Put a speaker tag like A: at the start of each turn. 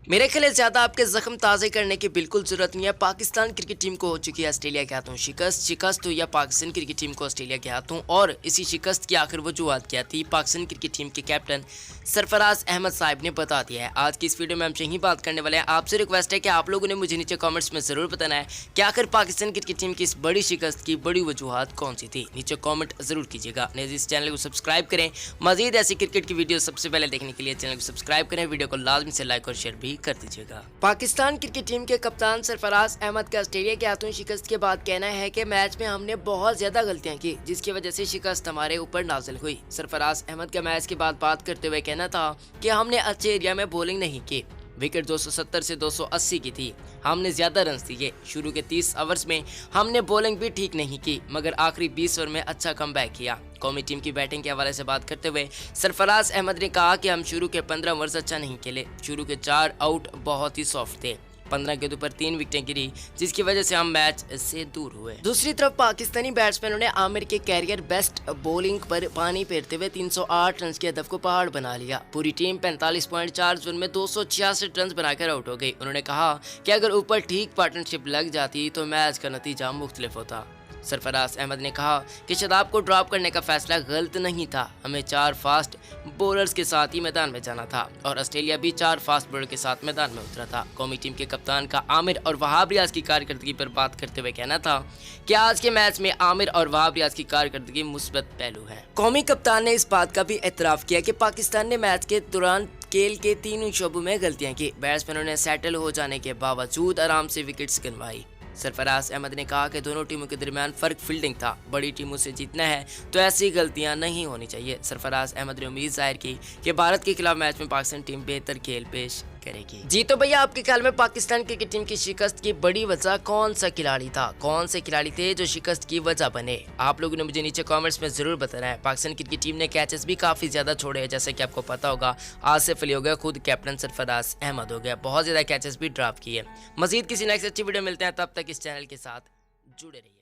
A: میرے خیال زیادہ آپ کے زخم تازے کرنے کی بالکل ضرورت نہیں ہے۔ پاکستان کرکٹ ٹیم کو ہو چکی ہے آسٹریلیا کے ہاتھوں شکست ہوئی ہے پاکستان کرکٹ ٹیم کو آسٹریلیا کے ہاتھوں، اور اسی شکست کی آخر وجوہات کیا تھی پاکستان کرکٹ ٹیم کے کیپٹن سرفراز احمد صاحب نے بتا دیا ہے۔ آج کی اس ویڈیو میں ہم یہی بات کرنے والے ہیں۔ آپ سے ریکویسٹ ہے کہ آپ لوگوں نے مجھے نیچے کامنٹس میں ضرور بتانا ہے کہ آخر پاکستان کرکٹ ٹیم کی اس بڑی شکست کی بڑی وجوہات کون سی تھی۔ نیچے کامنٹ ضرور کیجیے گا۔ نیز اس چینل کو سبسکرائب کریں، مزید ایسی کرکٹ کی ویڈیو سب سے پہلے دیکھنے کے لیے چینل کو سبسکرائب کریں، ویڈیو کو لازمی سے لائک اور شیئر بھی کر دیجیے گا۔ پاکستان کرکٹ ٹیم کے کپتان سرفراز احمد کا آسٹریلیا کے ہاتھوں شکست کے بعد کہنا ہے کہ میچ میں ہم نے بہت زیادہ غلطیاں کی جس کی وجہ سے شکست ہمارے اوپر نازل ہوئی۔ سرفراز احمد کا میچ کے بعد بات کرتے ہوئے کہنا تھا کہ ہم نے اچھے ایریا میں بولنگ نہیں کی، وکٹ 270 سے 280 کی تھی، ہم نے زیادہ رنز دیے۔ شروع کے 30 اوورز میں ہم نے بولنگ بھی ٹھیک نہیں کی مگر آخری 20 اوور میں اچھا کم بیک کیا۔ قومی ٹیم کی بیٹنگ کے حوالے سے بات کرتے ہوئے سرفراز احمد نے کہا کہ ہم شروع کے 15 اوورز اچھا نہیں کھیلے، شروع کے 4 آؤٹ بہت ہی سافٹ تھے، 15 گیندوں پر 3 وکٹیں گری جس کی وجہ سے ہم میچ سے دور ہوئے۔ دوسری طرف پاکستانی بیٹسمینوں نے عامر کے کیریئر بیسٹ بولنگ پر پانی پھیرتے ہوئے 308 رنز کے ہدف کو پہاڑ بنا لیا۔ پوری ٹیم 45.4 اوور میں 266 رنز بنا کر آؤٹ ہو گئی۔ انہوں نے کہا کہ اگر اوپر ٹھیک پارٹنرشپ لگ جاتی تو میچ کا نتیجہ مختلف ہوتا۔ سرفراز احمد نے کہا کہ شاداب کو ڈراپ کرنے کا فیصلہ غلط نہیں تھا، ہمیں 4 فاسٹ بولرز کے ساتھ ہی میدان میں جانا تھا اور آسٹریلیا بھی 4 فاسٹ بولر کے ساتھ میدان میں اترا تھا۔ قومی ٹیم کے کپتان کا عامر اور وہاب ریاض کی کارکردگی پر بات کرتے ہوئے کہنا تھا کہ آج کے میچ میں عامر اور وہاب ریاض کی کارکردگی مثبت پہلو ہے۔ قومی کپتان نے اس بات کا بھی اعتراف کیا کہ پاکستان نے میچ کے دوران کھیل کے تینوں شعبوں میں غلطیاں کی، بیٹسمینوں نے سیٹل ہو جانے کے باوجود آرام سے وکٹس گنوائی۔ سرفراز احمد نے کہا کہ دونوں ٹیموں کے درمیان فرق فیلڈنگ تھا، بڑی ٹیموں سے جیتنا ہے تو ایسی غلطیاں نہیں ہونی چاہیے۔ سرفراز احمد نے امید ظاہر کی کہ بھارت کے خلاف میچ میں پاکستان ٹیم بہتر کھیل پیش کرے گی۔ جی تو بھیا آپ کے خیال میں پاکستان کرکٹ ٹیم کی شکست کی بڑی وجہ کون سا کھلاڑی تھا، کون سے کھلاڑی تھے جو شکست کی وجہ بنے؟ آپ لوگوں نے مجھے نیچے کامنٹس میں ضرور بتانا ہے۔ پاکستان کرکٹ ٹیم نے کیچز بھی کافی زیادہ چھوڑے ہیں، جیسے کہ آپ کو پتا ہوگا آصف علی ہو گیا، خود کیپٹن سرفراز احمد ہو گیا، بہت زیادہ کیچز بھی ڈراپ کیے۔ مزید کسی نیکسٹ اچھی ویڈیو ملتے ہیں، تب تک اس چینل کے ساتھ جڑے رہیے۔